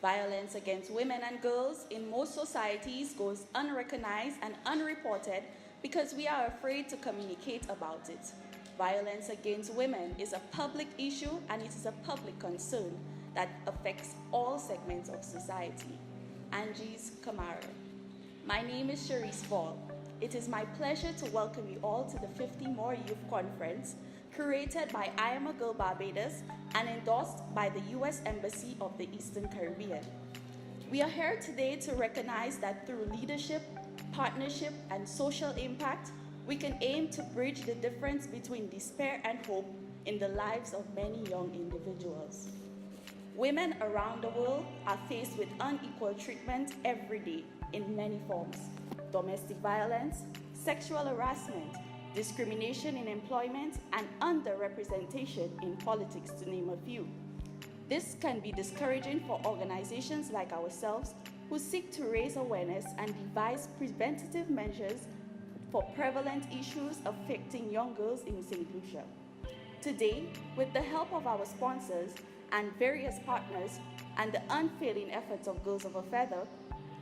Violence against women and girls in most societies goes unrecognized and unreported because we are afraid to communicate about it. Violence against women is a public issue and it is a public concern that affects all segments of society. Angie's Kamara. My name is Cherise Fall. It is my pleasure to welcome you all to the 50 More Youth Conference, curated by I Am a Girl Barbados and endorsed by the U.S. Embassy of the Eastern Caribbean. We are here today to recognize that through leadership, partnership, and social impact, we can aim to bridge the difference between despair and hope in the lives of many young individuals. Women around the world are faced with unequal treatment every day in many forms: domestic violence, sexual harassment, discrimination in employment, and underrepresentation in politics, to name a few. This can be discouraging for organizations like ourselves who seek to raise awareness and devise preventative measures for prevalent issues affecting young girls in St. Lucia. Today, with the help of our sponsors and various partners and the unfailing efforts of Girls of a Feather,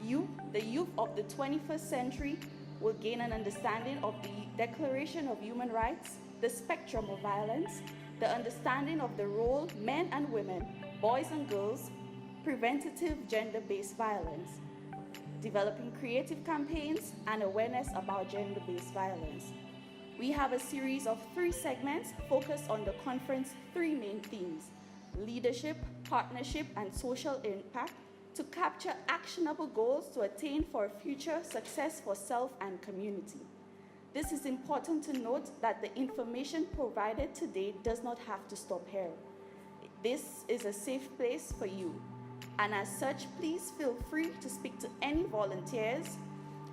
you, the youth of the 21st century, will gain an understanding of the Declaration of Human Rights, the spectrum of violence, the understanding of the role men and women, boys and girls, preventative gender-based violence, developing creative campaigns and awareness about gender-based violence. We have a series of 3 segments focused on the conference's 3 main themes: leadership, partnership, and social impact, to capture actionable goals to attain for future success for self and community. This is important to note that the information provided today does not have to stop here. This is a safe place for you, and as such, please feel free to speak to any volunteers,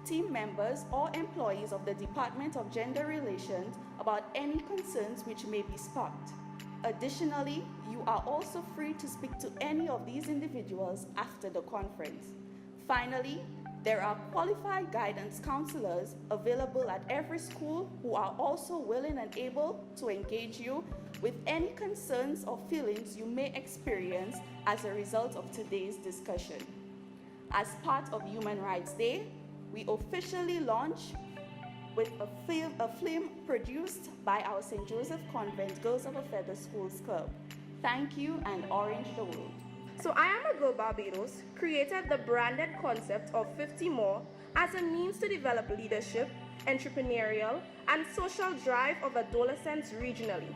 team members, or employees of the Department of Gender Relations about any concerns which may be sparked. Additionally, you are also free to speak to any of these individuals after the conference. Finally, there are qualified guidance counselors available at every school who are also willing and able to engage you with any concerns or feelings you may experience as a result of today's discussion. As part of Human Rights Day, we officially launch with a film produced by our St. Joseph Convent Girls of a Feather Schools Club. Thank you, and Orange the World. So I Am a Girl Barbados created the branded concept of 50 More as a means to develop leadership, entrepreneurial, and social drive of adolescents regionally.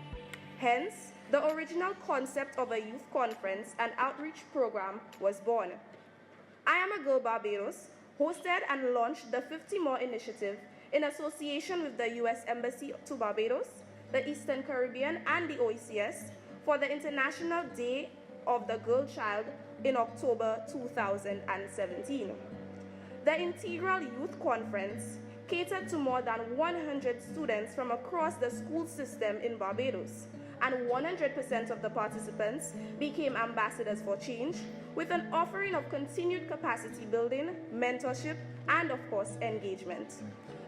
Hence, the original concept of a youth conference and outreach program was born. I Am a Girl Barbados hosted and launched the 50 More initiative in association with the U.S. Embassy to Barbados, the Eastern Caribbean, and the OECS for the International Day of the Girl Child in October 2017. The Integral Youth Conference catered to more than 100 students from across the school system in Barbados, and 100% of the participants became ambassadors for change, with an offering of continued capacity building, mentorship, and of course, engagement.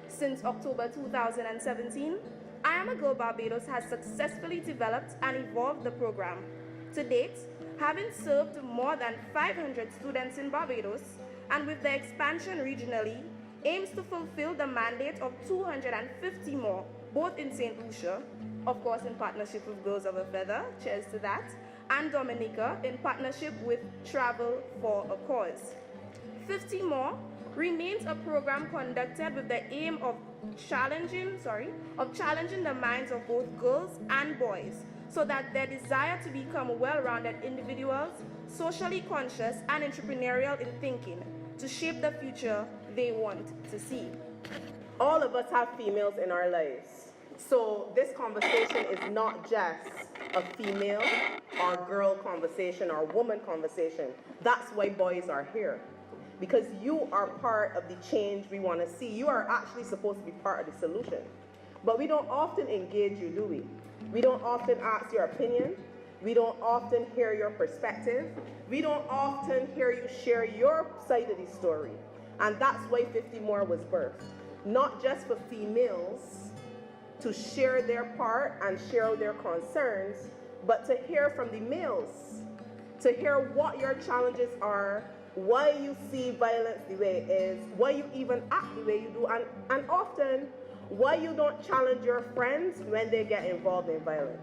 Since October 2017, I Am a Girl Barbados has successfully developed and evolved the program. To date, having served more than 500 students in Barbados, and with the expansion regionally, aims to fulfill the mandate of 250 more, both in St. Lucia, of course in partnership with Girls of a Feather, cheers to that, and Dominica in partnership with Travel for a Cause. 50 More remains a program conducted with the aim of challenging the minds of both girls and boys, so that their desire to become well-rounded individuals, socially conscious and entrepreneurial in thinking, to shape the future they want to see. All of us have females in our lives. So this conversation is not just a female or girl conversation or woman conversation. That's why boys are here. Because you are part of the change we want to see. You are actually supposed to be part of the solution. But we don't often engage you, do we? We don't often ask your opinion. We don't often hear your perspective. We don't often hear you share your side of the story. And that's why 50 More was birthed. Not just for females to share their part and share their concerns, but to hear from the males, to hear what your challenges are, why you see violence the way it is, why you even act the way you do, and often why you don't challenge your friends when they get involved in violence.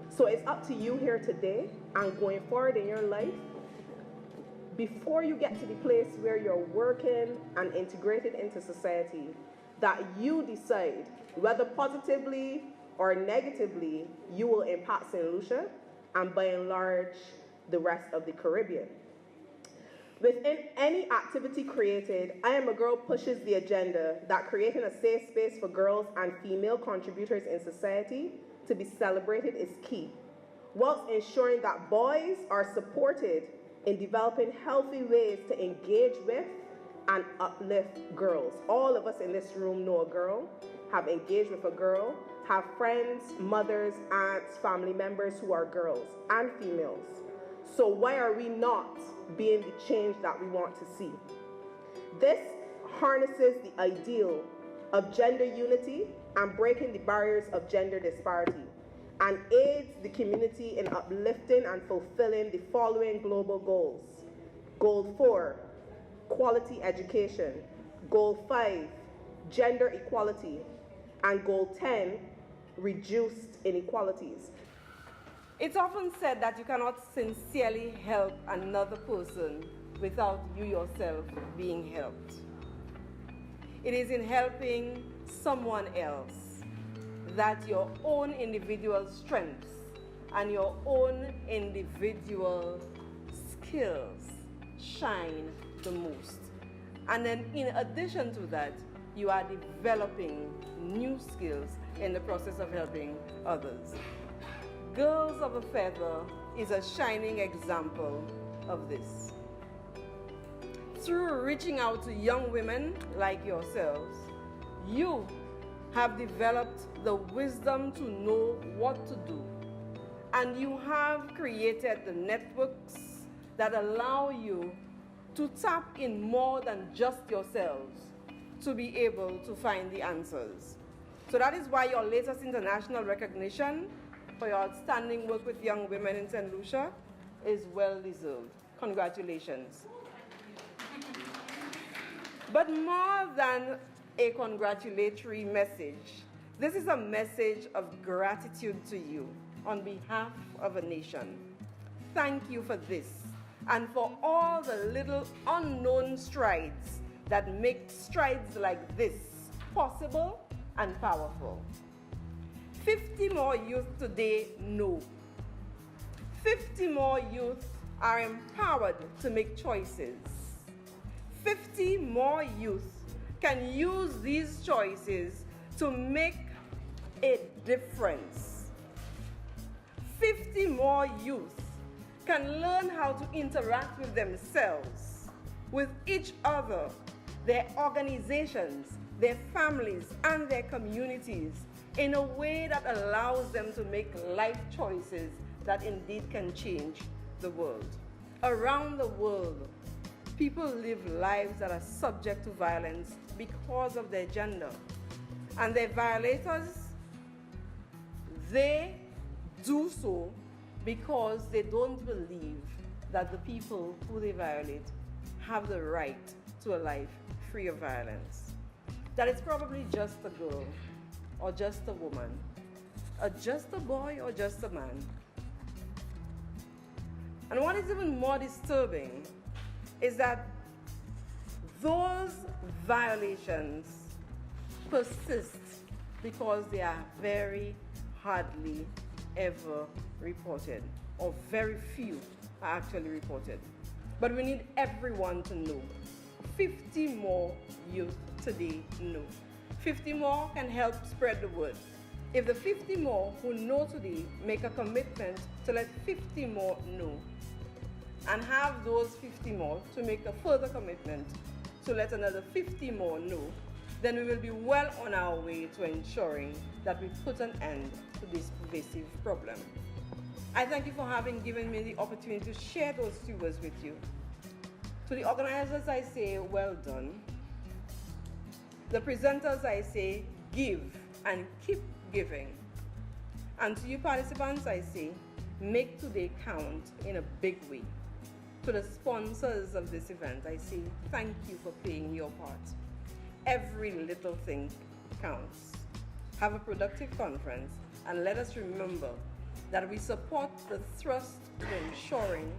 So it's up to you here today and going forward in your life, before you get to the place where you're working and integrated into society, that you decide whether positively or negatively you will impact St. Lucia and by and large the rest of the Caribbean. Within any activity created, I Am a Girl pushes the agenda that creating a safe space for girls and female contributors in society to be celebrated is key, whilst ensuring that boys are supported in developing healthy ways to engage with and uplift girls. All of us in this room know a girl, have engaged with a girl, have friends, mothers, aunts, family members who are girls and females. So why are we not being the change that we want to see? This harnesses the ideal of gender unity and breaking the barriers of gender disparity, and aids the community in uplifting and fulfilling the following global goals. Goal 4, quality education. Goal 5, gender equality. And goal 10, reduced inequalities. It's often said that you cannot sincerely help another person without you yourself being helped. It is in helping someone else that your own individual strengths and your own individual skills shine the most. And then in addition to that, you are developing new skills in the process of helping others. Girls of a Feather is a shining example of this. Through reaching out to young women like yourselves, you have developed the wisdom to know what to do, and you have created the networks that allow you to tap in more than just yourselves to be able to find the answers. So that is why your latest international recognition for your outstanding work with young women in St. Lucia is well deserved. Congratulations. But more than a congratulatory message, this is a message of gratitude to you on behalf of a nation. Thank you for this and for all the little unknown strides that make strides like this possible and powerful. 50 more youth today know. 50 more youth are empowered to make choices. 50 more youth can use these choices to make a difference. 50 more youth can learn how to interact with themselves, with each other, their organizations, their families, and their communities in a way that allows them to make life choices that indeed can change the world. Around the world, people live lives that are subject to violence because of their gender. And their violators, they do so because they don't believe that the people who they violate have the right to a life free of violence. That it's probably just a girl, or just a woman, or just a boy, or just a man. And what is even more disturbing is that those violations persist because they are very hardly ever reported, or very few are actually reported. But we need everyone to know. 50 more youth today know. 50 more can help spread the word. If the 50 more who know today make a commitment to let 50 more know, and have those 50 more to make a further commitment to let another 50 more know, then we will be well on our way to ensuring that we put an end to this pervasive problem. I thank you for having given me the opportunity to share those few words with you. To the organizers, I say, well done. The presenters, I say, give and keep giving. And to you participants, I say, make today count in a big way. To the sponsors of this event, I say thank you for playing your part. Every little thing counts. Have a productive conference, and let us remember that we support the thrust to ensuring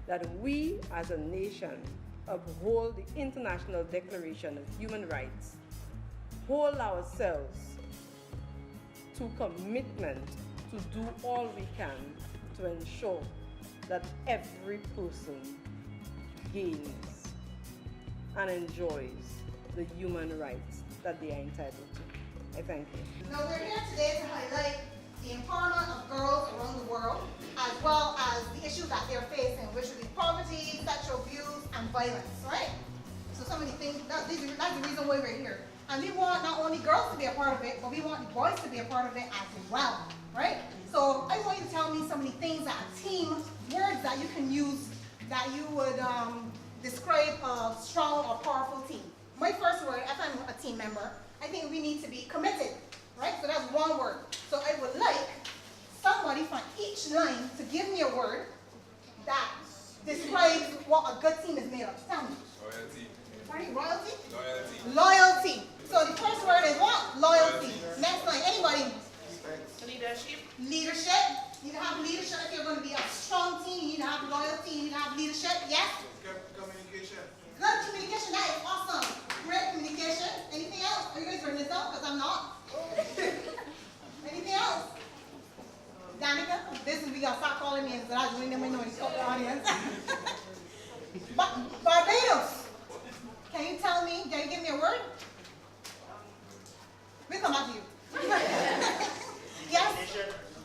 that we as a nation uphold the International Declaration of Human Rights, hold ourselves to commitment to do all we can to ensure that every person gains and enjoys the human rights that they are entitled to. I thank you. Now we're here today to highlight the empowerment of girls around the world, as well as the issues that they're facing, which would be poverty, sexual abuse, and violence, right? So some of the things, that's the reason why we're here. And we want not only girls to be a part of it, but we want the boys to be a part of it as well, right? So I want you to tell me some of the things that team words that you can use that you would describe a strong or powerful team. My first word, if I'm a team member, I think we need to be committed, right? So that's one word. So I would like somebody from each line to give me a word that describes what a good team is made of. Tell me. Loyalty. Sorry, royalty? Loyalty. Loyalty. So the first word is what? Loyalty. Next line, anybody? Leadership. Leadership. You need to have leadership if you're going to be a strong team. You need to have loyalty. You need to have leadership. Yes? Communication. Good communication. That is awesome. Great communication. Anything else? Are you guys writing this down? Because I'm not. Anything else? Danica? This is, we got to start calling names, but I was reading them in the audience. Barbados. Can you tell me, can you give me a word? We'll come back to you. Yes?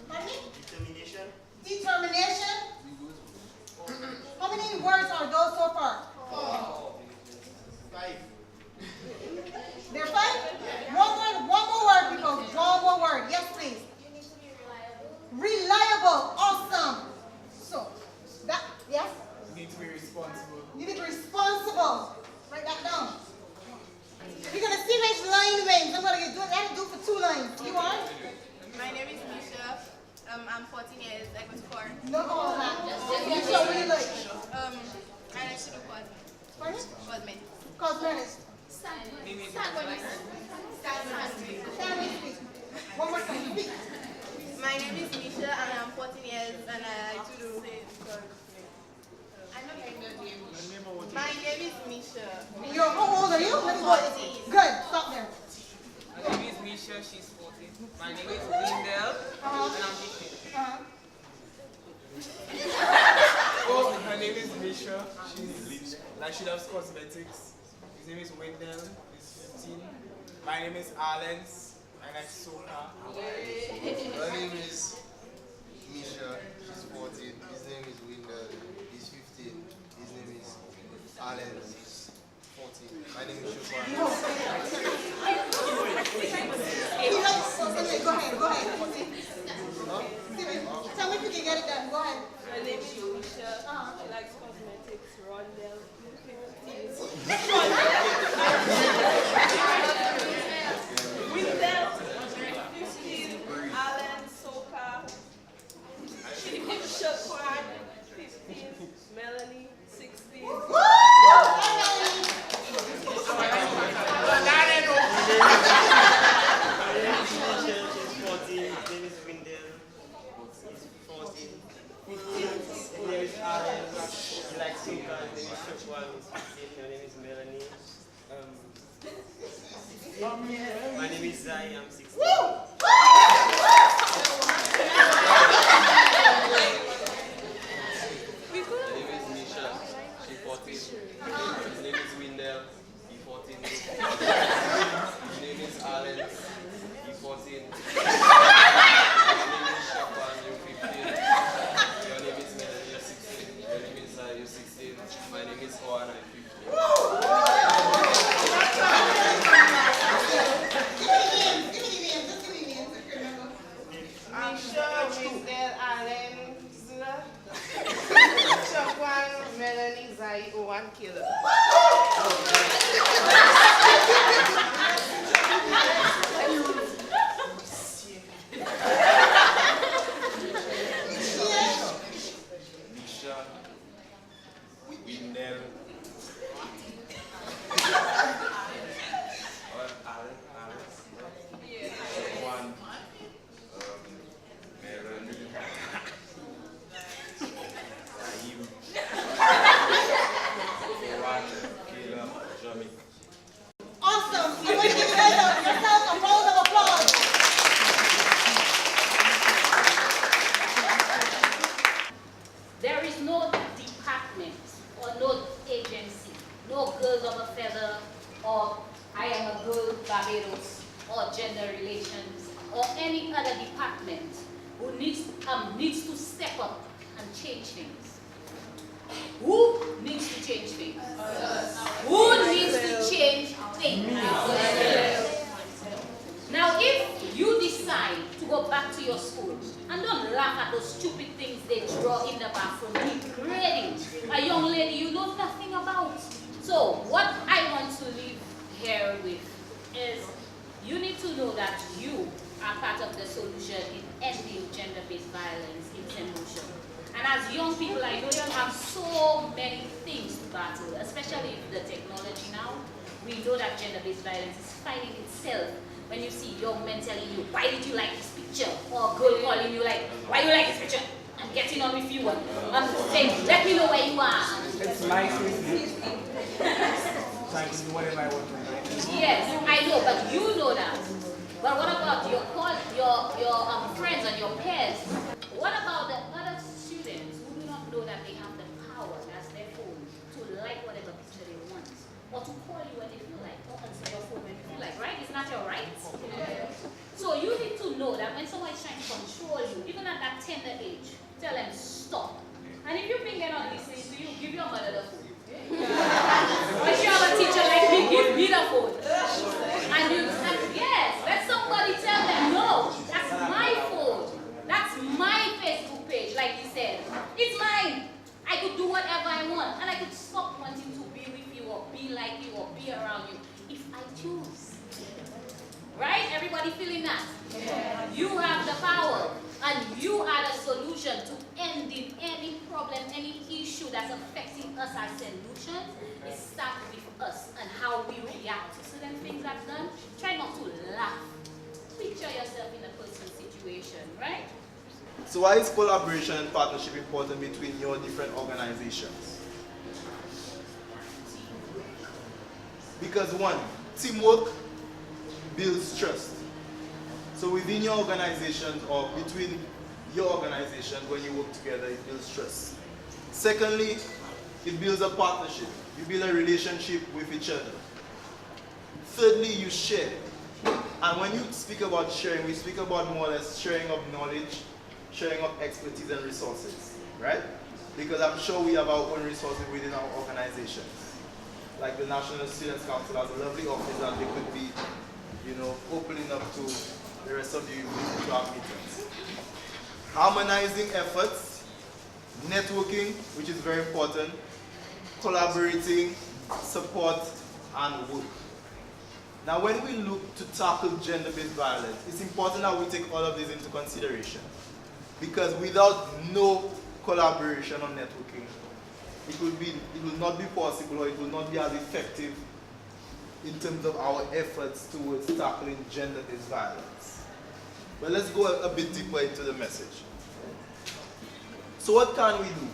Pardon me? Determination. Determination. How many words are those so far? 5. There are 5? One more word, people. One more word. Yes, please. You need to be reliable. Reliable. Awesome. So, that, yes? You need to be responsible. You need to be responsible. Write that down. We're going to see which line wins. I'm going to do it. Let it do for 2 lines. You are? My name is Lucia. I'm 14 years. I go to court. Not all that. You show what you like. I like to do cosmetics. Pardon? Cosmetics. Cosmetics. Stand, Speak. One more time. Speak. my name is Lucia and I'm 14 years and I like to do. My name is Misha. You're, how old are you? Let me go. 14. Good. Stop there. My name is Misha, she's 14. My name is Wendell, and I'm 15. Oh, her name is Misha. She loves cosmetics. His name is Wendell. He's 15. My name is Alens. I like soca. Her name is Misha. She's 14. His name is Wendell. He's 15. His name is Alan. He's 14. My name is Shofar. Go ahead. Tell me if you can get it done. Go ahead. My name is Lucia. She likes cosmetics. Rondell. 15. Windell. 15. Alan. Soka. Shaquan. 15. Melanie. 16. She's 14. His name is Wendell. He's 14. His name is Alan. He likes soca. His name is Shofar. He's 15. Her name is Melanie. My name is Zai. I'm 16. My name is Nisha. She's 14. His name is Wendell. He's 14. His name is Alan. He's 14. My name is Shapan. You're 15. Your name is Melanie. You're 16. Your name is Zai. You're 16. My name is Owen. I'm 15. Misha, Wendell, Allen, Zula, Shaquan, Melanie, Zai, Owen, Killer. agency. No girls of a feather, or I am a girl Barbados, or gender relations, or any other department who needs to step up and change things. Who needs to change things? Who needs to change things? Now, if you decide to go back to your school, and don't laugh at those stupid things they draw in the bathroom, degrading a young lady you know nothing about. So, what I want to leave here with is you need to know that you are part of the solution in ending gender-based violence in St. Lucia. And as young people, I know you have so many things to battle, especially with the technology now. We know that gender-based violence is finding itself when you see young men telling you, why did you like this picture? Or a girl calling you like, why do you like this picture? And getting on with you and saying, let me know where you are. It's my Facebook. So I can do whatever I want to do. Yes, I know, but you know that. But what about your friends and your peers? What about the other students who do not know that they have the power as their phone to like whatever picture they want, or to call you when they feel like, or answer your phone when you feel like, right? Isn't that your right? So you need to know that when someone is trying to control you, even at that tender age, tell them stop. And if you think they're not listening to you, give your mother the phone. If you have a teacher like me, give me the phone. And yes, let somebody tell them, no, that's my phone. That's my Facebook page, like you said. It's mine. I could do whatever I want. And I could stop wanting to be with you or be like you or be around you if I choose. Right? Everybody feeling that? Yeah. You have the power. And you are the solution to ending any problem, any issue that's affecting us as solutions. It starts with us and how we react to certain things that's done. Try not to laugh. Picture yourself in a person's situation, right? So why is collaboration and partnership important between your different organizations? Because one, teamwork builds trust. So within your organization or between your organization, when you work together, it builds trust. Secondly, it builds a partnership. You build a relationship with each other. Thirdly, you share. And when you speak about sharing, we speak about more or less sharing of knowledge, sharing of expertise and resources, right? Because I'm sure we have our own resources within our organizations. Like the National Students Council has a lovely office that they could be, opening up to the rest of you to our meetings. Harmonizing efforts, networking, which is very important, collaborating, support, and work. Now, when we look to tackle gender-based violence, it's important that we take all of this into consideration. Because without no collaboration or networking, it will not be possible or it will not be as effective in terms of our efforts towards tackling gender-based violence. But let's go a bit deeper into the message. So what can we do?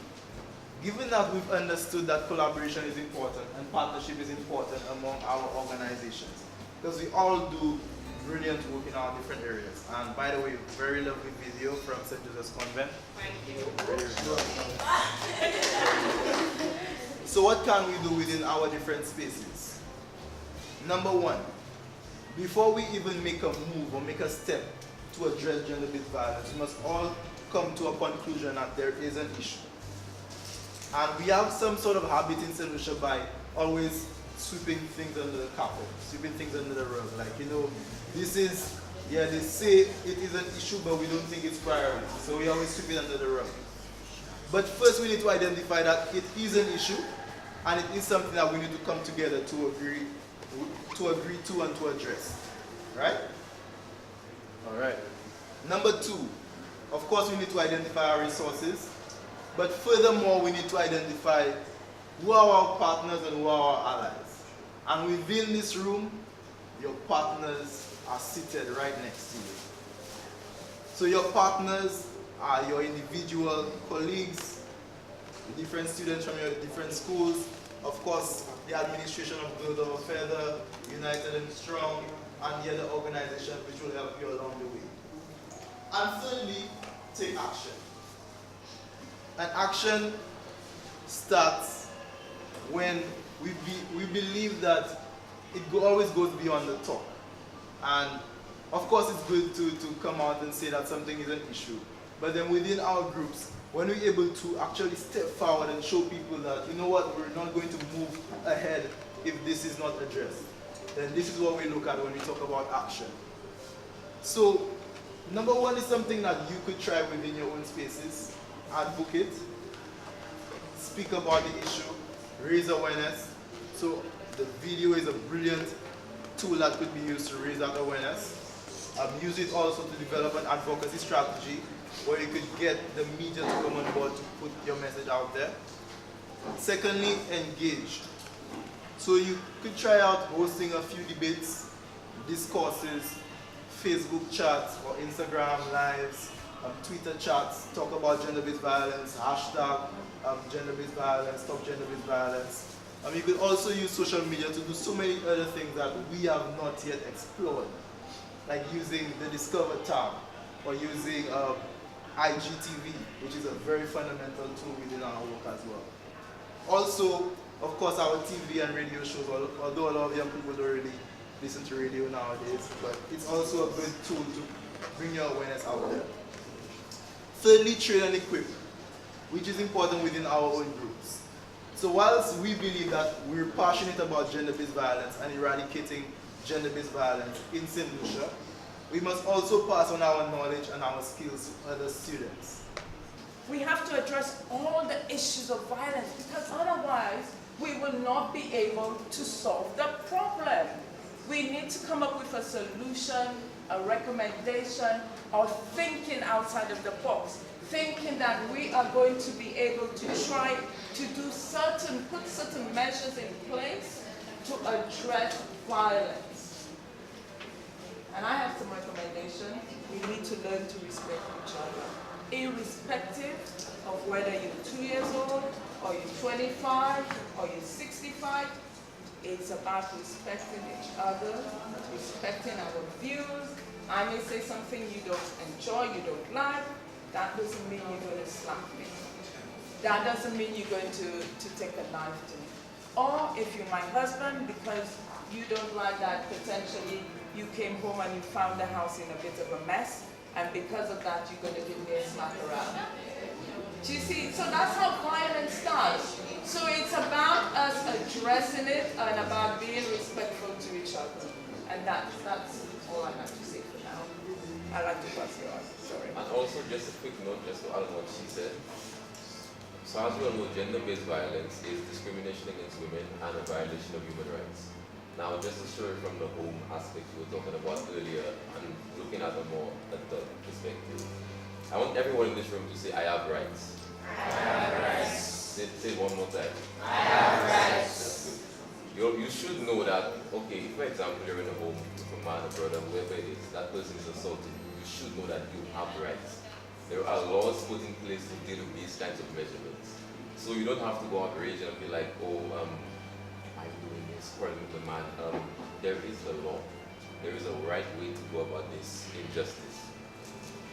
Given that we've understood that collaboration is important and partnership is important among our organizations, because we all do brilliant work in our different areas. And by the way, very lovely video from St. Joseph's Convent. Thank you. So what can we do within our different spaces? Number one, before we even make a move or make a step to address gender-based violence, we must all come to a conclusion that there is an issue. And we have some sort of habit in St. Lucia by always sweeping things under the carpet, sweeping things under the rug. Like, this is, they say it is an issue, but we don't think it's priority. So we always sweep it under the rug. But first we need to identify that it is an issue, and it is something that we need to come together to agree to and to address. Right? All right. Number two, of course we need to identify our resources, but furthermore we need to identify who are our partners and who are our allies. And within this room, your partners are seated right next to you. So your partners are your individual colleagues, the different students from your different schools, of course the administration of Girls of a Feather, United and Strong, and the other organizations which will help you along the way. And thirdly, take action. And action starts when we believe that always goes beyond the talk. And of course it's good to come out and say that something is an issue. But then within our groups, when we're able to actually step forward and show people that, you know what, we're not going to move ahead if this is not addressed, then this is what we look at when we talk about action. So, number one is something that you could try within your own spaces. Advocate, speak about the issue, raise awareness. So the video is a brilliant tool that could be used to raise that awareness. Use it also to develop an advocacy strategy where you could get the media to come on board to put your message out there. Secondly, engage. So you could try out hosting a few debates, discourses, Facebook chats or Instagram lives, Twitter chats, talk about gender-based violence, hashtag gender-based violence, stop gender-based violence. You could also use social media to do so many other things that we have not yet explored, like using the Discover tab or using IGTV, which is a very fundamental tool within our work as well. Also, of course, our TV and radio shows, although a lot of young people don't really listen to radio nowadays, but it's also a good tool to bring your awareness out there. Thirdly, train and equip, which is important within our own groups. So whilst we believe that we're passionate about gender-based violence and eradicating gender-based violence in St. Lucia, we must also pass on our knowledge and our skills to other students. We have to address all the issues of violence because otherwise we will not be able to solve the problem. We need to come up with a solution, a recommendation, or thinking outside of the box. Thinking that we are going to be able to try to put certain measures in place to address violence. And I have some recommendations. We need to learn to respect each other, irrespective of whether you're 2 years old, or you're 25, or you're 65. It's about respecting each other, respecting our views. I may say something you don't enjoy, you don't like. That doesn't mean you're going to slap me. That doesn't mean you're going to take a knife to me. Or if you're my husband, because you don't like that potentially you came home and you found the house in a bit of a mess, and because of that you're going to give me a slap around. Do you see? So that's how violence starts. So it's about us addressing it and about being respectful to each other. And that's all I have to say for now. I'd like to pass you on. Sorry. And also just a quick note, just to add on what she said. So as we all know, gender-based violence is discrimination against women and a violation of human rights. Now, just a story from the home aspect we were talking about earlier and looking at a more adult perspective. I want everyone in this room to say, I have rights. I have rights. Say it one more time. I have rights. You should know that, okay, if for example you're in a home with a man, a brother, whoever it is, that person is assaulting you, you should know that you have rights. There are laws put in place to deal with these kinds of measurements. So you don't have to go outraged and be like, oh, I'm doing this, quarreling with the man. There is a law. There is a right way to go about this injustice.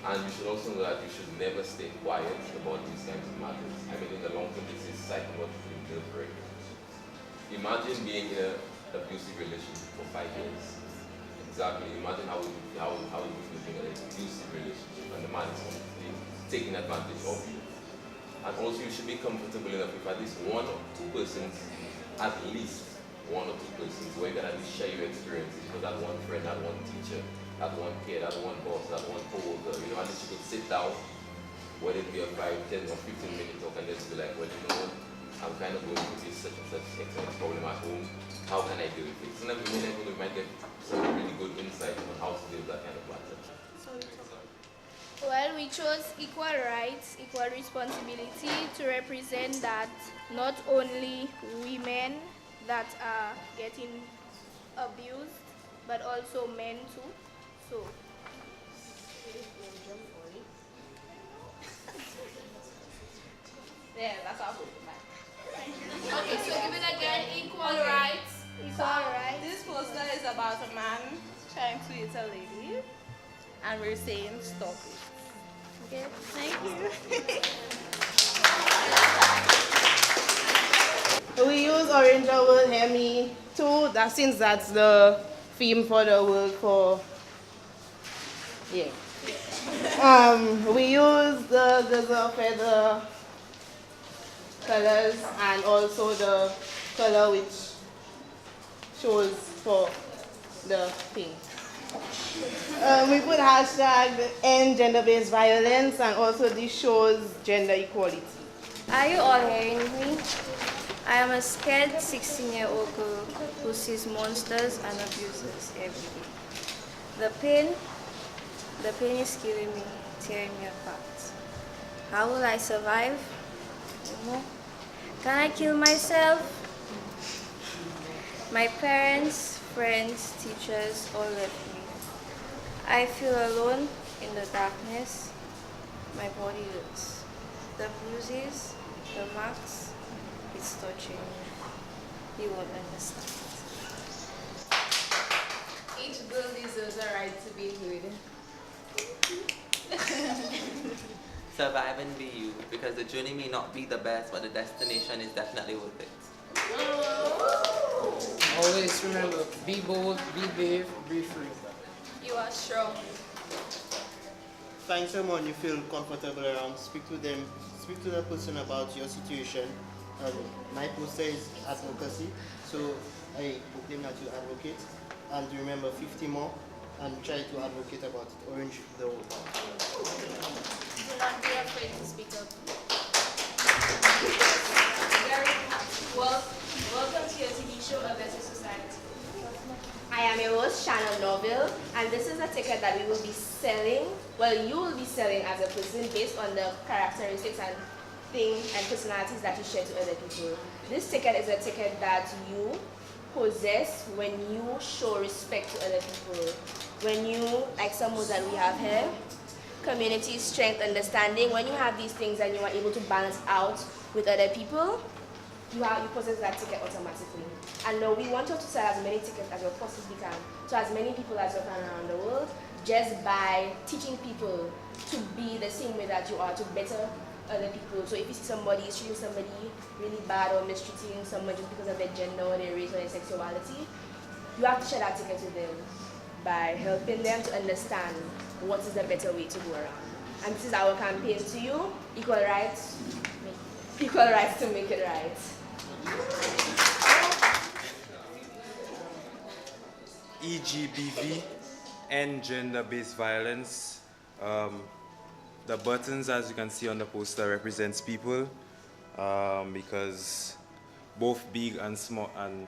And you should also know that you should never stay quiet about these kinds of matters. I mean, in the long term, this is psychologically deal-breaking. Imagine being in an abusive relationship for 5 years. Exactly. Imagine how you feel being in an abusive relationship and the man is completely taking advantage of you. And also, you should be comfortable enough if at least one or two persons, at least one or two persons, who are going to share your experiences. You know, that one friend, that one teacher, that one peer, that one boss, that one co-worker, you know, at least you could sit down, whether it be a 5, 10, or 15-minute talk and just be like, well, you know what, I'm kind of going through this such and such excellent problem at home. How can I deal with it? Sometimes we might get some really good insight on how to deal with that kind of matter. Well, we chose equal rights, equal responsibility to represent that not only women that are getting abused, but also men too. So, yeah, that's our hope, man. Okay, so give it again, equal rights. Equal rights. This poster is about a man trying to hit a lady, and we're saying stop it. Okay, thank you. We use Orange the World Hear Me too, since that's the theme for the world for, yeah. We use the Gazelle feather colors and also the color which shows for the thing. We put hashtag end gender-based violence, and also this shows gender equality. Are you all hearing me? I am a scared 16-year-old girl who sees monsters and abusers every day. The pain is killing me, tearing me apart. How will I survive? You know? Can I kill myself? My parents, friends, teachers all left me. I feel alone in the darkness. My body hurts. The bruises, the marks, it's touching me. You won't understand. Each girl deserves a right to be heard. Survive and be you, because the journey may not be the best, but the destination is definitely worth it. Always remember, be bold, be brave, be free. You are strong. Find someone you feel comfortable around, speak to them, speak to the person about your situation. My poster is advocacy, so I proclaim that you advocate. And remember 50 more, and try to advocate about it. Orange the world. Do not be afraid to speak up. Welcome to your TV show, A Better Society. I am your host, Shannon Norville, and this is a ticket that we will be selling. Well, you will be selling as a person based on the characteristics and things and personalities that you share to other people. This ticket is a ticket that you possess when you show respect to other people. When you, like some words that we have here, community, strength, understanding, when you have these things and you are able to balance out with other people, you possess that ticket automatically. And we want you to sell as many tickets as you possibly can, to as many people as you can around the world, just by teaching people to be the same way that you are, to better other people. So if you see somebody treating somebody really bad or mistreating someone just because of their gender or their race or their sexuality, you have to share that ticket with them by helping them to understand what is the better way to go around. And this is our campaign to you, equal rights to make it right. EGBV, End Gender-Based Violence. The buttons, as you can see on the poster, represents people because both big and small, and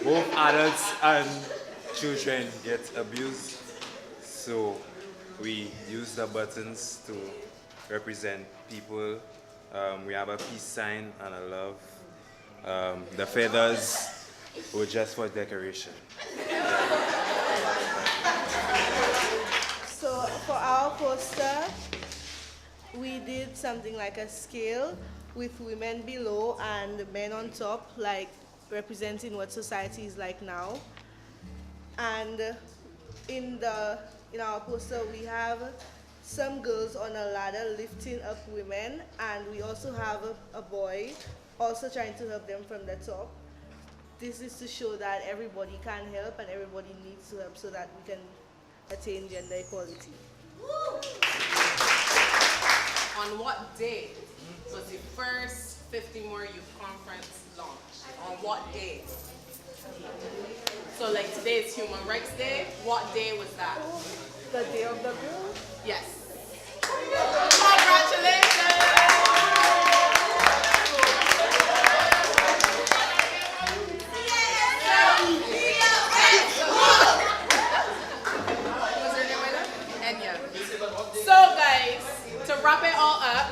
both adults and children get abused. So we use the buttons to represent people. We have a peace sign and a love. The feathers were just for decoration. So for our poster, we did something like a scale with women below and men on top, like representing what society is like now. And in our poster, we have some girls on a ladder lifting up women, and we also have a boy also trying to help them from the top. This is to show that everybody can help and everybody needs to help so that we can attain gender equality. On what day was the first 50 More Youth Conference launched? On what day? So like today is Human Rights Day. What day was that? The day of the girl? Yes. Congratulations! So guys, to wrap it all up,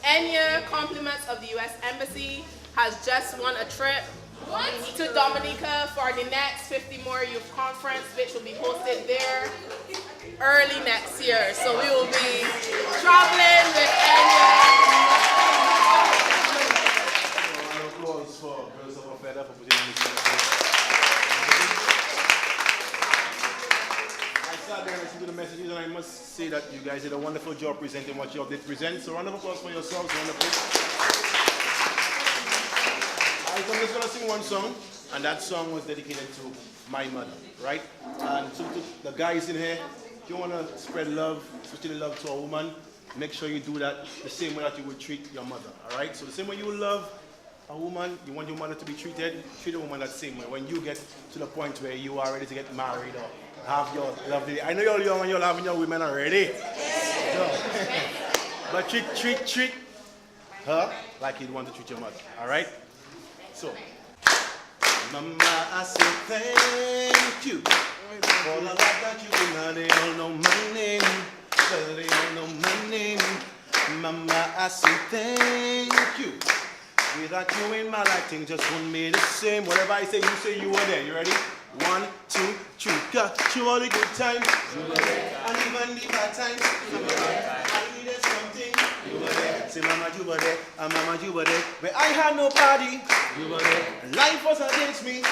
Enya, compliments of the U.S. Embassy, has just won a trip to Dominica for the next 50 More Youth Conference, which will be hosted there early next year. So we will be traveling with Enya. An applause for Girls of a Feather for putting on this event. I sat there and listened to the messages, and I must say that you guys did a wonderful job presenting what you all did present. So round of applause for yourselves. Wonderful. I'm just gonna sing one song, and that song was dedicated to my mother, right? And so to the guys in here, if you wanna spread love, especially love to a woman, make sure you do that the same way that you would treat your mother, all right? So the same way you would love a woman, you want your mother to be treated, treat a woman that same way. When you get to the point where you are ready to get married or have your lovely, I know you're young and you're having your women already. So, but treat her like you'd want to treat your mother, all right? So, Mama, I say thank you for all the love that you've given. They all know my name, but they all know my name. Mama, I say thank you. Without you in my life, things just wouldn't be the same. Whatever I say you were there. You ready? 1, 2, 3. Got you all the good times. You were there. And even the bad times. You were there. I needed something. You were there. Say, Mama, you were there. And Mama, you were there. But I had nobody. You were there. Life was against me.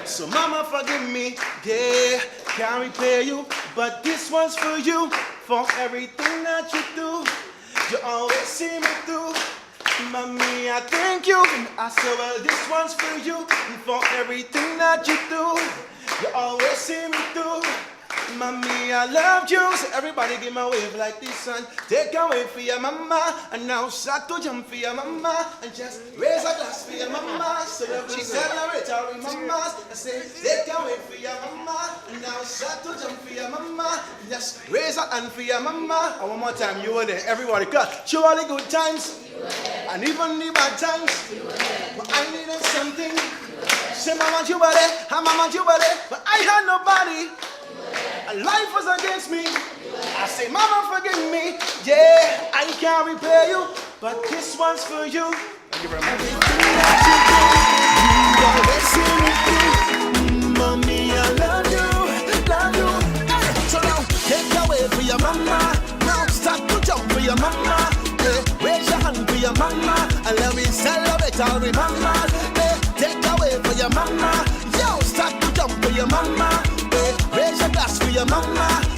So, Mama, forgive me. Yeah, can't repay you. But this one's for you. For everything that you do. You always see me through. Mommy, I thank you. I said, well, this one's for you. For everything that you do. You always see me through. Mommy, I love you. So everybody give my wave like this and take a wave for your mama. And now start to jump for your mama. And just raise a glass for your mama. So that we celebrate our mamas. I say, take a wave for your mama. And now start to jump for your mama. Just raise a hand for your mama. And one more time, you were there. Everybody, cut. Show all the good times. And even the bad times. But I needed something. Say, Mama, you were there. And Mama, you were there. But I had nobody. And life was against me. I say, Mama, forgive me. Yeah, I can't repay you, but this one's for you. Thank you very much. Mommy, I love you, love you. So now, take away for your mama. Now start to jump for your mama. Raise your hand for your mama. And let me celebrate all the mama. Take away for your mama. Yo, start to jump for your mama. Raise your glass for your mama.